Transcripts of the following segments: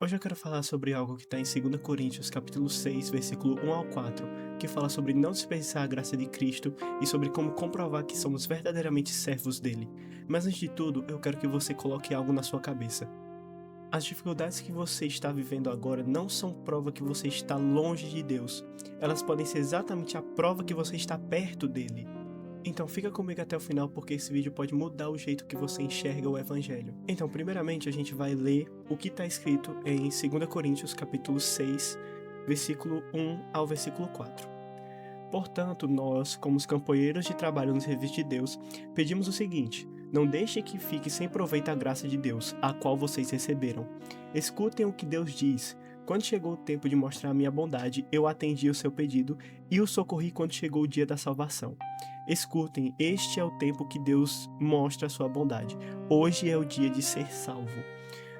Hoje eu quero falar sobre algo que está em 2 Coríntios, capítulo 6, versículo 1 ao 4, que fala sobre não desperdiçar a graça de Cristo e sobre como comprovar que somos verdadeiramente servos dele. Mas antes de tudo, eu quero que você coloque algo na sua cabeça. As dificuldades que você está vivendo agora não são prova que você está longe de Deus. Elas podem ser exatamente a prova que você está perto dele. Então fica comigo até o final porque esse vídeo pode mudar o jeito que você enxerga o evangelho. Então, primeiramente, a gente vai ler o que está escrito em 2 Coríntios, capítulo 6, versículo 1 ao versículo 4. Portanto, nós, como os companheiros de trabalho no serviço de Deus, pedimos o seguinte: não deixe que fique sem proveito a graça de Deus, a qual vocês receberam. Escutem o que Deus diz. Quando chegou o tempo de mostrar a minha bondade, eu atendi o seu pedido e o socorri quando chegou o dia da salvação. Escutem, este é o tempo que Deus mostra a sua bondade. Hoje é o dia de ser salvo.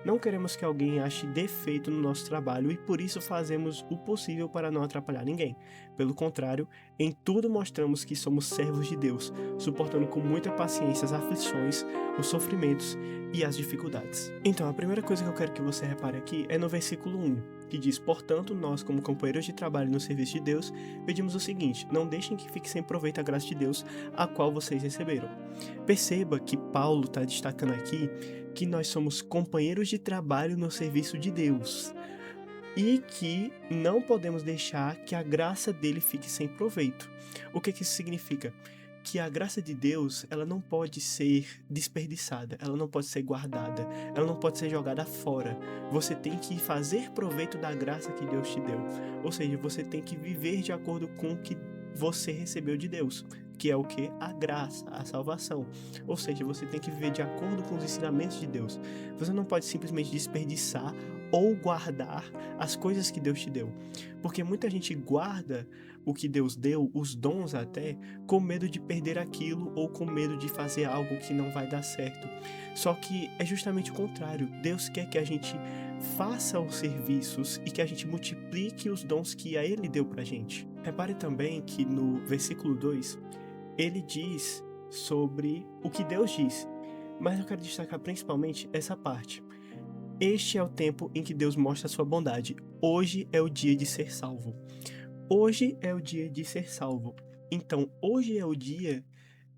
Não queremos que alguém ache defeito no nosso trabalho e por isso fazemos o possível para não atrapalhar ninguém. Pelo contrário, em tudo mostramos que somos servos de Deus, suportando com muita paciência as aflições, os sofrimentos e as dificuldades. Então, a primeira coisa que eu quero que você repare aqui é no versículo 1, que diz: portanto, nós, como companheiros de trabalho no serviço de Deus, pedimos o seguinte: não deixem que fique sem proveito a graça de Deus, a qual vocês receberam. Perceba que Paulo está destacando aqui que nós somos companheiros de trabalho no serviço de Deus e que não podemos deixar que a graça dele fique sem proveito. O que isso significa? Que a graça de Deus, ela não pode ser desperdiçada, ela não pode ser guardada, ela não pode ser jogada fora. Você tem que fazer proveito da graça que Deus te deu. Ou seja, você tem que viver de acordo com o que você recebeu de Deus, que é o que? A graça, a salvação. Ou seja, você tem que viver de acordo com os ensinamentos de Deus. Você não pode simplesmente desperdiçar ou guardar as coisas que Deus te deu. Porque muita gente guarda o que Deus deu, os dons até, com medo de perder aquilo ou com medo de fazer algo que não vai dar certo. Só que é justamente o contrário. Deus quer que a gente faça os serviços e que a gente multiplique os dons que a Ele deu pra gente. Repare também que no versículo 2, ele diz sobre o que Deus disse, mas eu quero destacar principalmente essa parte. Este é o tempo em que Deus mostra a sua bondade. Hoje é o dia de ser salvo. Hoje é o dia de ser salvo. Então, hoje é o dia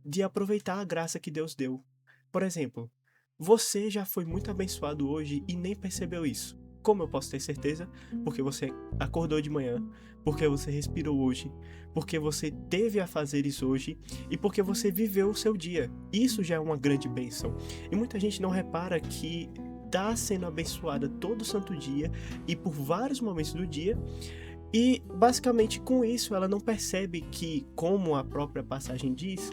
de aproveitar a graça que Deus deu. Por exemplo, você já foi muito abençoado hoje e nem percebeu isso. Como eu posso ter certeza? Porque você acordou de manhã, porque você respirou hoje, porque você teve a fazer isso hoje e porque você viveu o seu dia. Isso já é uma grande bênção. E muita gente não repara que está sendo abençoada todo santo dia e por vários momentos do dia. E basicamente com isso ela não percebe que, como a própria passagem diz,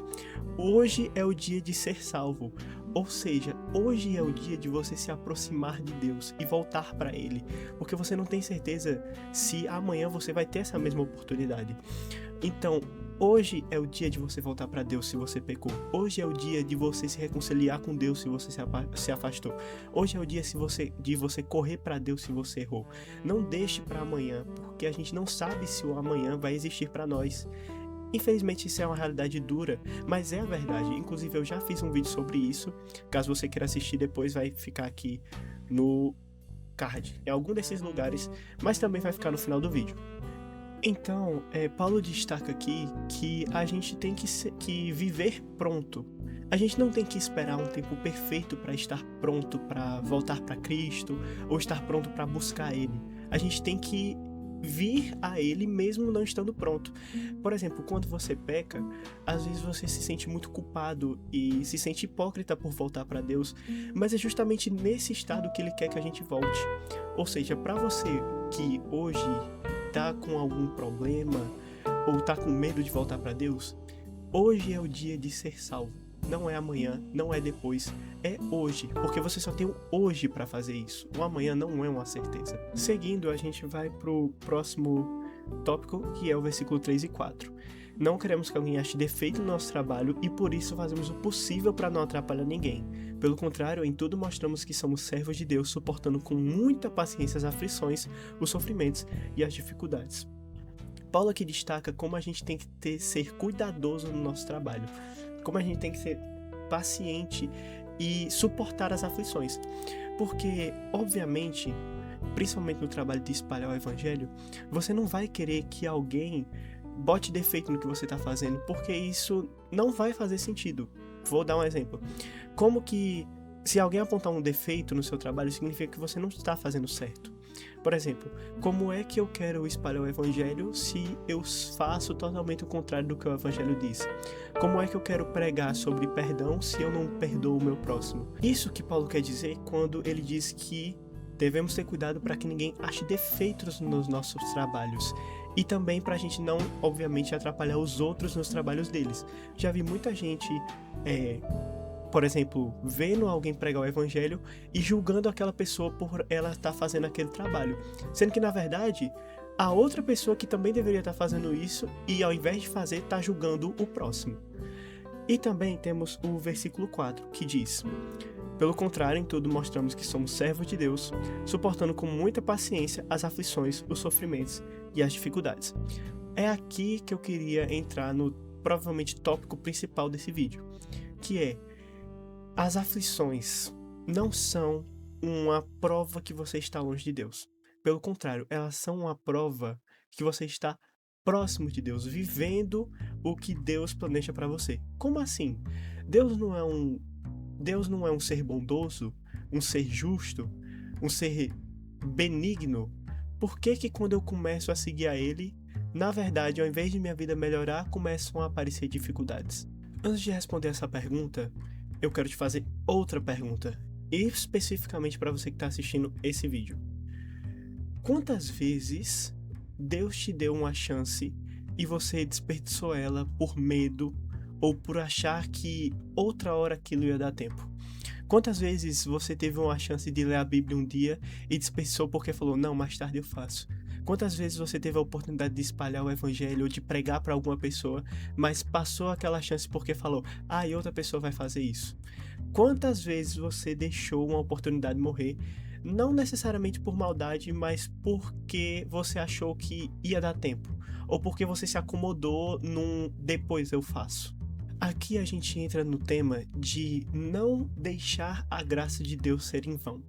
hoje é o dia de ser salvo. Ou seja, hoje é o dia de você se aproximar de Deus e voltar para Ele, porque você não tem certeza se amanhã você vai ter essa mesma oportunidade. Então, hoje é o dia de você voltar para Deus se você pecou. Hoje é o dia de você se reconciliar com Deus se você se afastou. Hoje é o dia de você correr para Deus se você errou. Não deixe para amanhã, porque a gente não sabe se o amanhã vai existir para nós. Infelizmente isso é uma realidade dura, mas é a verdade. Inclusive eu já fiz um vídeo sobre isso. Caso você queira assistir depois, vai ficar aqui no card, em algum desses lugares, mas também vai ficar no final do vídeo. Então, Paulo destaca aqui que a gente tem que viver pronto. A gente não tem que esperar um tempo perfeito para estar pronto para voltar para Cristo ou estar pronto para buscar Ele. A gente tem que vir a Ele mesmo não estando pronto. Por exemplo, quando você peca, às vezes você se sente muito culpado e se sente hipócrita por voltar para Deus, mas é justamente nesse estado que Ele quer que a gente volte. Ou seja, para você que hoje tá com algum problema ou tá com medo de voltar para Deus, hoje é o dia de ser salvo. Não é amanhã, não é depois, é hoje, porque você só tem o hoje para fazer isso. O amanhã não é uma certeza. Seguindo, a gente vai pro próximo tópico, que é o versículo 3 e 4. Não queremos que alguém ache defeito no nosso trabalho e por isso fazemos o possível para não atrapalhar ninguém. Pelo contrário, em tudo mostramos que somos servos de Deus, suportando com muita paciência as aflições, os sofrimentos e as dificuldades. Paulo aqui destaca como a gente tem que ser cuidadoso no nosso trabalho, como a gente tem que ser paciente e suportar as aflições, porque, obviamente, principalmente no trabalho de espalhar o evangelho, você não vai querer que alguém bote defeito no que você está fazendo, porque isso não vai fazer sentido. Vou dar um exemplo. Como que se alguém apontar um defeito no seu trabalho, significa que você não está fazendo certo. Por exemplo, como é que eu quero espalhar o evangelho se eu faço totalmente o contrário do que o evangelho diz? Como é que eu quero pregar sobre perdão se eu não perdoo o meu próximo? Isso que Paulo quer dizer quando ele diz que devemos ter cuidado para que ninguém ache defeitos nos nossos trabalhos. E também para a gente não, obviamente, atrapalhar os outros nos trabalhos deles. Já vi muita gente, por exemplo, vendo alguém pregar o evangelho e julgando aquela pessoa por ela estar fazendo aquele trabalho. Sendo que, na verdade, a outra pessoa que também deveria estar fazendo isso e, ao invés de fazer, está julgando o próximo. E também temos o versículo 4, que diz: pelo contrário, em tudo mostramos que somos servos de Deus, suportando com muita paciência as aflições, os sofrimentos e as dificuldades. É aqui que eu queria entrar no, provavelmente, tópico principal desse vídeo, que é: as aflições não são uma prova que você está longe de Deus. Pelo contrário, elas são uma prova que você está próximo de Deus, vivendo o que Deus planeja para você. Como assim? Deus não é um ser bondoso, um ser justo, um ser benigno? Por que que quando eu começo a seguir a Ele, na verdade, ao invés de minha vida melhorar, começam a aparecer dificuldades? Antes de responder essa pergunta, eu quero te fazer outra pergunta, especificamente para você que está assistindo esse vídeo. Quantas vezes Deus te deu uma chance e você desperdiçou ela por medo ou por achar que outra hora aquilo ia dar tempo? Quantas vezes você teve uma chance de ler a Bíblia um dia e desperdiçou porque falou, não, mais tarde eu faço? Quantas vezes você teve a oportunidade de espalhar o evangelho ou de pregar para alguma pessoa, mas passou aquela chance porque falou, e outra pessoa vai fazer isso? Quantas vezes você deixou uma oportunidade morrer, não necessariamente por maldade, mas porque você achou que ia dar tempo, ou porque você se acomodou num depois eu faço? Aqui a gente entra no tema de não deixar a graça de Deus ser em vão.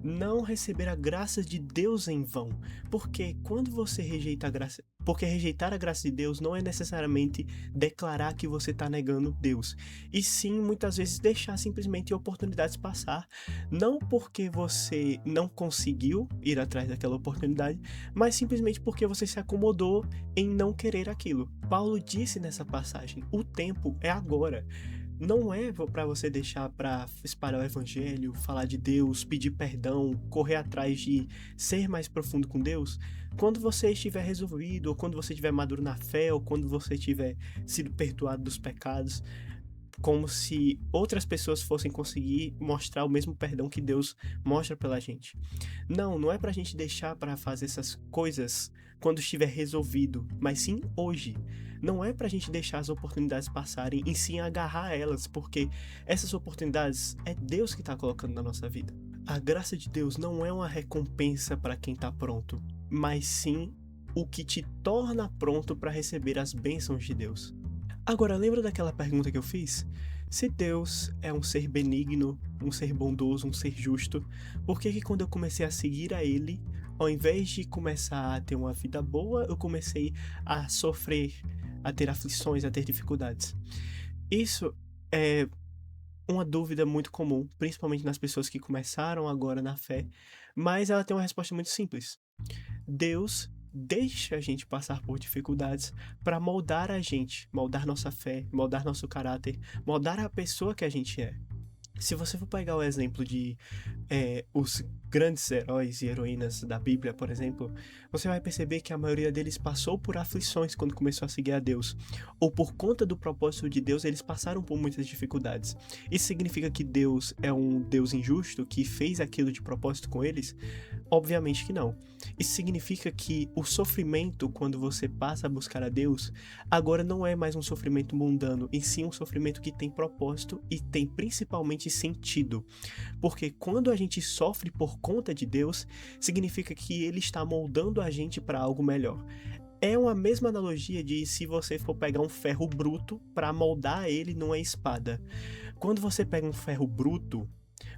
Não receber a graça de Deus em vão. Porque quando você rejeita a graça... Porque rejeitar a graça de Deus não é necessariamente declarar que você está negando Deus. E sim, muitas vezes, deixar simplesmente oportunidades passar. Não porque você não conseguiu ir atrás daquela oportunidade, mas simplesmente porque você se acomodou em não querer aquilo. Paulo disse nessa passagem, o tempo é agora. Não é para você deixar para espalhar o evangelho, falar de Deus, pedir perdão, correr atrás de ser mais profundo com Deus, quando você estiver resolvido, ou quando você estiver maduro na fé, ou quando você tiver sido perdoado dos pecados, como se outras pessoas fossem conseguir mostrar o mesmo perdão que Deus mostra pela gente. Não é pra gente deixar para fazer essas coisas quando estiver resolvido, mas sim hoje. Não é pra gente deixar as oportunidades passarem e sim agarrar elas, porque essas oportunidades é Deus que está colocando na nossa vida. A graça de Deus não é uma recompensa para quem está pronto, mas sim o que te torna pronto para receber as bênçãos de Deus. Agora, lembra daquela pergunta que eu fiz? Se Deus é um ser benigno, um ser bondoso, um ser justo, por que quando eu comecei a seguir a Ele, ao invés de começar a ter uma vida boa, eu comecei a sofrer, a ter aflições, a ter dificuldades? Isso é uma dúvida muito comum, principalmente nas pessoas que começaram agora na fé, mas ela tem uma resposta muito simples. Deus deixa a gente passar por dificuldades para moldar a gente, moldar nossa fé, moldar nosso caráter, moldar a pessoa que a gente é. Se você for pegar o exemplo de os grandes heróis e heroínas da Bíblia, por exemplo, você vai perceber que a maioria deles passou por aflições quando começou a seguir a Deus, ou por conta do propósito de Deus, eles passaram por muitas dificuldades. Isso significa que Deus é um Deus injusto que fez aquilo de propósito com eles? Obviamente que não. Isso significa que o sofrimento, quando você passa a buscar a Deus, agora não é mais um sofrimento mundano, e sim um sofrimento que tem propósito e tem principalmente sentido. Porque quando a gente sofre por conta de Deus, significa que Ele está moldando a gente para algo melhor. É uma mesma analogia de se você for pegar um ferro bruto para moldar ele numa espada. Quando você pega um ferro bruto,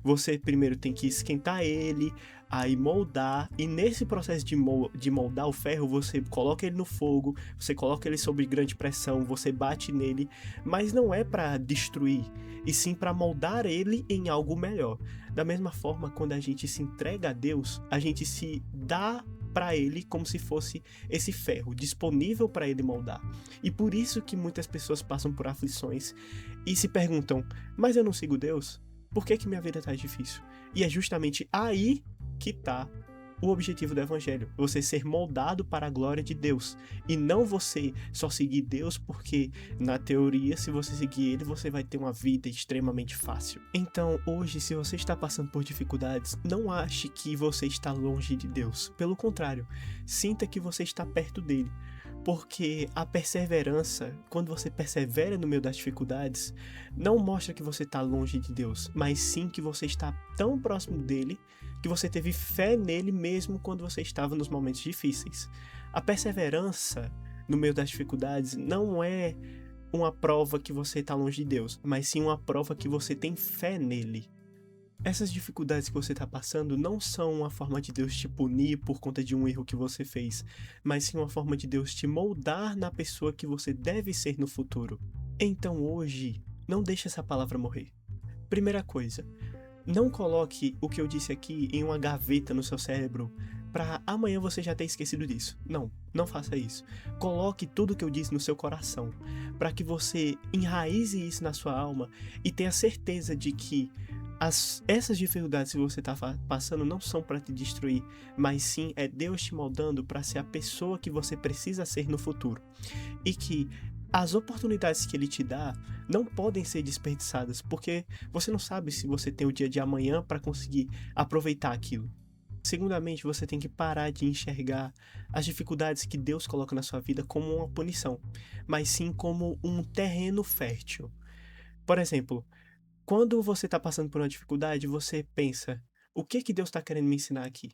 você primeiro tem que esquentar ele, a ir moldar, e nesse processo de moldar o ferro, você coloca ele no fogo, você coloca ele sob grande pressão, você bate nele, mas não é para destruir, e sim para moldar ele em algo melhor. Da mesma forma, quando a gente se entrega a Deus, a gente se dá para ele como se fosse esse ferro disponível para ele moldar. E por isso que muitas pessoas passam por aflições e se perguntam: mas eu não sigo Deus? Por que minha vida tá difícil? E é justamente aí que tá o objetivo do evangelho, você ser moldado para a glória de Deus, e não você só seguir Deus porque, na teoria, se você seguir ele, você vai ter uma vida extremamente fácil. Então, hoje, se você está passando por dificuldades, não ache que você está longe de Deus. Pelo contrário, sinta que você está perto dele. Porque a perseverança, quando você persevera no meio das dificuldades, não mostra que você está longe de Deus, mas sim que você está tão próximo dele, que você teve fé nele mesmo quando você estava nos momentos difíceis. A perseverança no meio das dificuldades não é uma prova que você está longe de Deus, mas sim uma prova que você tem fé nele. Essas dificuldades que você está passando não são uma forma de Deus te punir por conta de um erro que você fez, mas sim uma forma de Deus te moldar na pessoa que você deve ser no futuro. Então hoje, não deixe essa palavra morrer. Primeira coisa, não coloque o que eu disse aqui em uma gaveta no seu cérebro para amanhã você já ter esquecido disso. Não faça isso. Coloque tudo o que eu disse no seu coração, para que você enraize isso na sua alma e tenha certeza de que essas dificuldades que você está passando não são para te destruir, mas sim é Deus te moldando para ser a pessoa que você precisa ser no futuro. E que as oportunidades que Ele te dá não podem ser desperdiçadas, porque você não sabe se você tem o dia de amanhã para conseguir aproveitar aquilo. Segundamente, você tem que parar de enxergar as dificuldades que Deus coloca na sua vida como uma punição, mas sim como um terreno fértil. Por exemplo, quando você está passando por uma dificuldade, você pensa: o que Deus está querendo me ensinar aqui?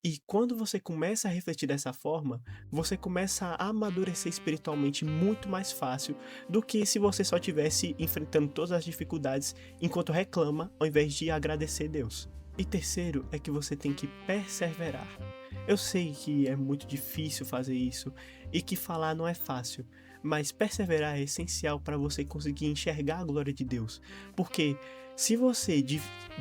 E quando você começa a refletir dessa forma, você começa a amadurecer espiritualmente muito mais fácil do que se você só estivesse enfrentando todas as dificuldades enquanto reclama, ao invés de agradecer a Deus. E terceiro é que você tem que perseverar. Eu sei que é muito difícil fazer isso e que falar não é fácil, mas perseverar é essencial para você conseguir enxergar a glória de Deus. Porque se você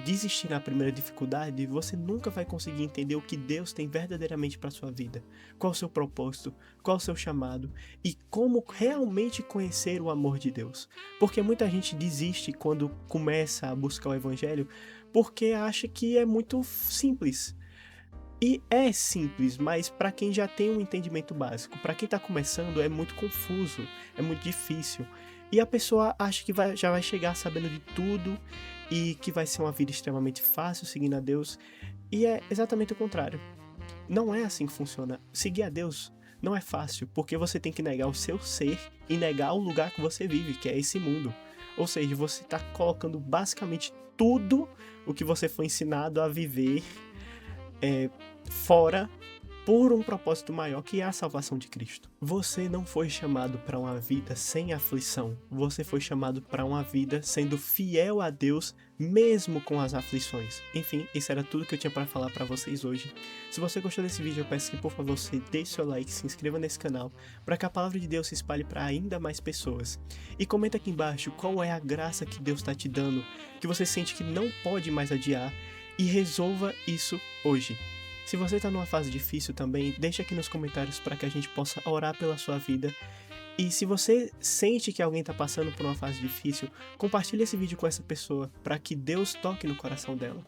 desistir na primeira dificuldade, você nunca vai conseguir entender o que Deus tem verdadeiramente para sua vida. Qual o seu propósito, qual o seu chamado e como realmente conhecer o amor de Deus. Porque muita gente desiste quando começa a buscar o evangelho porque acha que é muito simples. E é simples, mas para quem já tem um entendimento básico, para quem está começando é muito confuso, é muito difícil. E a pessoa acha que já vai chegar sabendo de tudo e que vai ser uma vida extremamente fácil seguindo a Deus. E é exatamente o contrário. Não é assim que funciona. Seguir a Deus não é fácil, porque você tem que negar o seu ser e negar o lugar que você vive, que é esse mundo. Ou seja, você está colocando basicamente tudo o que você foi ensinado a viver fora por um propósito maior, que é a salvação de Cristo. Você não foi chamado para uma vida sem aflição, você foi chamado para uma vida sendo fiel a Deus mesmo com as aflições. Enfim, isso era tudo que eu tinha para falar para vocês hoje. Se você gostou desse vídeo, eu peço que por favor você deixe seu like, se inscreva nesse canal para que a palavra de Deus se espalhe para ainda mais pessoas. E comenta aqui embaixo qual é a graça que Deus está te dando, que você sente que não pode mais adiar, e resolva isso hoje. Se você está numa fase difícil também, deixa aqui nos comentários para que a gente possa orar pela sua vida. E se você sente que alguém está passando por uma fase difícil, compartilhe esse vídeo com essa pessoa para que Deus toque no coração dela.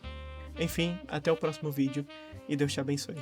Enfim, até o próximo vídeo e Deus te abençoe.